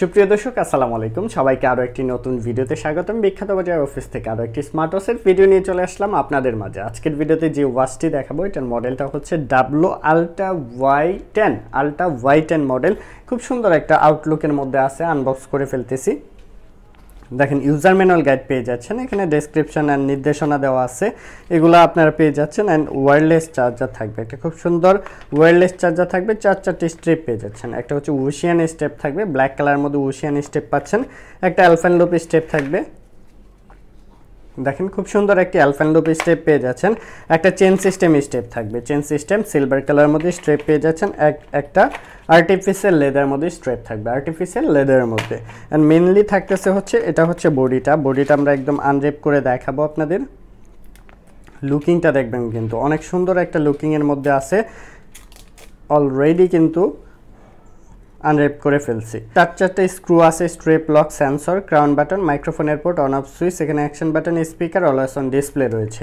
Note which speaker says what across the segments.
Speaker 1: সুপ্রিয় দর্শক আসসালামু আলাইকুম সবাইকে আরো একটি নতুন ভিডিওতে স্বাগতম। বিখ্যাত বাজার অফিস থেকে আরো একটি স্মার্ট ওয়াচের ভিডিও নিয়ে চলে আসলাম আপনাদের মাঝে। আজকের ভিডিওতে যে ওয়াচটি দেখাবো এটার মডেলটা হচ্ছে ডাব্লো আলট্রা Y10 মডেল। খুব সুন্দর একটা আউটলুকের মধ্যে আছে, আনবক্স করে ফেলতেছি। দেখেন ইউজার ম্যানুয়াল গাইড পেয়ে যাচ্ছেন, এখানে ডেসক্রিপশন আর নির্দেশনা দেওয়া আছে, এগুলো আপনারা পেয়ে যাচ্ছেন। অ্যান্ড ওয়্যারলেস চার্জার থাকবে, একটা খুব সুন্দর ওয়্যারলেস চার্জার থাকবে। চারটি স্ট্রিপ পেয়ে যাচ্ছেন, একটা হচ্ছে ওশিয়ান স্টেপ থাকবে, ব্ল্যাক কালারের মধ্যে ওশিয়ান স্টেপ পাচ্ছেন, একটা অ্যালফেনলুপ স্টেপ থাকবে। দেখেন খুব সুন্দর একটি অ্যালফেনলুপ স্টেপ পেয়ে যাচ্ছেন, একটা চেন সিস্টেম স্টেপ থাকবে, চেন সিস্টেম সিলভার কালারের মধ্যে স্ট্রেপ পেয়ে যাচ্ছেন, একটা আর্টিফিশিয়াল লেদারের মধ্যে স্ট্রেপ থাকবে, আর্টিফিশিয়াল লেদারের মধ্যে। অ্যান্ড মেনলি থাকতেছে হচ্ছে এটা হচ্ছে বডিটা আমরা একদম আনরেপ করে দেখাবো আপনাদের। লুকিংটা দেখবেন কিন্তু অনেক সুন্দর একটা লুকিংয়ের মধ্যে আছে, অলরেডি কিন্তু আনরেপ করে ফেলছি। চারটে স্ক্রু আছে, strap lock, sensor, crown button, microphone airport, on off switch, এখানে action button, speaker, always on display রয়েছে।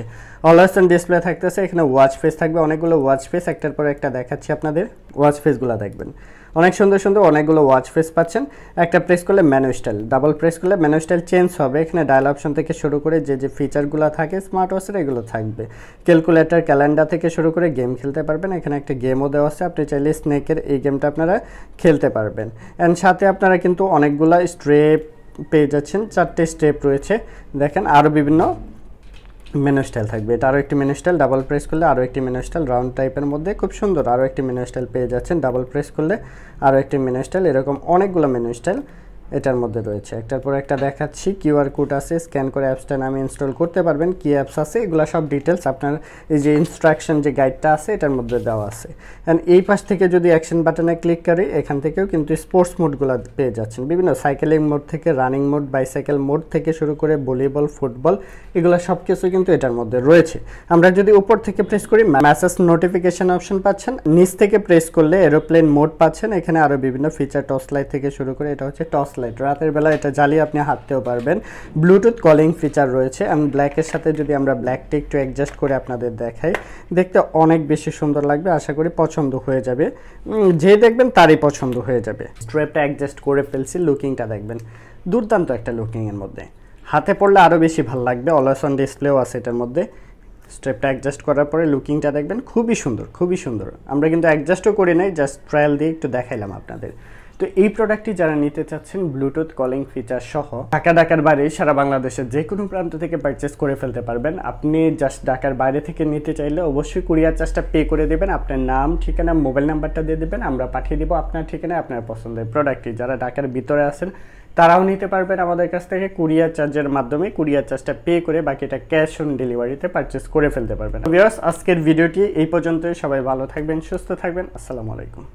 Speaker 1: অলওয়েজ অন ডিসপ্লে থাকতেছে, এখানে ওয়াচ ফেস থাকবে, অনেকগুলো ওয়াচ ফেস, একটার পর একটা দেখাচ্ছি আপনাদের। ওয়াচ ফেসগুলো দেখবেন অনেক সুন্দর সুন্দর, অনেকগুলো ওয়াচ ফেস পাচ্ছেন। একটা প্রেস করলে মেনু স্টাইল, ডাবল প্রেস করলে মেনু স্টাইল চেঞ্জ হবে। এখানে ডায়াল অপশন থেকে শুরু করে যে ফিচারগুলো থাকে স্মার্ট ওয়াচের এগুলো থাকবে। ক্যালকুলেটর, ক্যালেন্ডার থেকে শুরু করে গেম খেলতে পারবেন। এখানে একটা গেমও দেওয়া আছে, আপনি চাইলে স্নেকের এই গেমটা আপনারা খেলতে পারবেন। অ্যান্ড সাথে আপনারা কিন্তু অনেকগুলো স্ট্রেপ পেয়ে যাচ্ছেন, 4টে স্টেপ রয়েছে। দেখেন আরও বিভিন্ন মেনু স্টাইল থাকবে, এটা আরও একটি মেনু স্টাইল, ডাবল প্রেস করলে আরও একটি মেনু স্টাইল, রাউন্ড টাইপের মধ্যে খুব সুন্দর আরও একটি মেনু স্টাইল পেয়ে যাচ্ছেন। ডাবল প্রেস করলে আরও একটি মেনু স্টাইল, এরকম অনেকগুলো মেনু স্টাইল এটার মধ্যে রয়েছে। একটার পর একটা দেখাচ্ছি। কিউআর কোড আছে, স্ক্যান করে অ্যাপসটা নামে ইনস্টল করতে পারবেন। কি অ্যাপস আছে এগুলো সব ডিটেলস আপনার এই যে ইনস্ট্রাকশন যে গাইডটা আছে এটার মধ্যে দেওয়া আছে। অ্যান্ড এই পাশ থেকে যদি অ্যাকশন বাটনে ক্লিক করি এখান থেকেও কিন্তু স্পোর্টস মোডগুলো পেয়ে যাচ্ছেন, বিভিন্ন সাইকেলিং মোড থেকে রানিং মোড, বাইসাইকেল মোড থেকে শুরু করে ভলিবল, ফুটবল, এগুলো সব কিছু কিন্তু এটার মধ্যে রয়েছে। আমরা যদি উপর থেকে প্রেস করি মেসেজ নোটিফিকেশন অপশন পাচ্ছেন, নিচ থেকে প্রেস করলে এরোপ্লেন মোড পাচ্ছেন। এখানে আরও বিভিন্ন ফিচার, টর্চ লাইট থেকে শুরু করে, এটা হচ্ছে টর্চ লাইট, রাতের বেলা এটা জ্বালিয়ে আপনি হাঁটতেও পারবেন। ব্লুটুথ কলিং ফিচার রয়েছে। আমি ব্ল্যাকের সাথে যদি আমরা ব্ল্যাকটা একটু অ্যাডজাস্ট করে আপনাদের দেখাই, দেখতে অনেক বেশি সুন্দর লাগবে, আশা করি পছন্দ হয়ে যাবে, যে দেখবেন তারই পছন্দ হয়ে যাবে। স্ট্রেপটা অ্যাডজাস্ট করে ফেলছি, লুকিংটা দেখবেন দুর্দান্ত একটা লুকিংয়ের মধ্যে, হাতে পড়লে আরও বেশি ভালো লাগবে। অলওয়েজ অন ডিসপ্লেও আছে এটার মধ্যে। স্ট্রেপটা অ্যাডজাস্ট করার পরে লুকিংটা দেখবেন খুবই সুন্দর, খুবই সুন্দর। আমরা কিন্তু অ্যাডজাস্টও করি নাই, জাস্ট ট্রায়াল দিয়ে একটু দেখাইলাম আপনাদের। তো এই প্রোডাক্টটি যারা নিতে চাচ্ছেন ব্লুটুথ কলিং ফিচার সহ, ঢাকার বাইরে সারা বাংলাদেশের যে কোনো প্রান্ত থেকে পারচেস করে ফেলতে পারবেন। আপনি জাস্ট ঢাকার বাইরে থেকে নিতে চাইলে অবশ্যই কুরিয়ার চার্জটা পে করে দেবেন, আপনার নাম, ঠিকানা, মোবাইল নাম্বারটা দিয়ে দেবেন, আমরা পাঠিয়ে দেবো আপনার ঠিকানায় আপনার পছন্দের প্রোডাক্টটি। যারা ঢাকার ভিতরে আছেন তারাও নিতে পারবেন আমাদের কাছ থেকে কুরিয়ার চার্জের মাধ্যমে, কুরিয়ার চার্জটা পে করে বাকিটা ক্যাশ অন ডেলিভারিতে পারচেস করে ফেলতে পারবেন। ভিউয়ার্স, আজকের ভিডিওটি এই পর্যন্তই। সবাই ভালো থাকবেন, সুস্থ থাকবেন, আসসালামু আলাইকুম।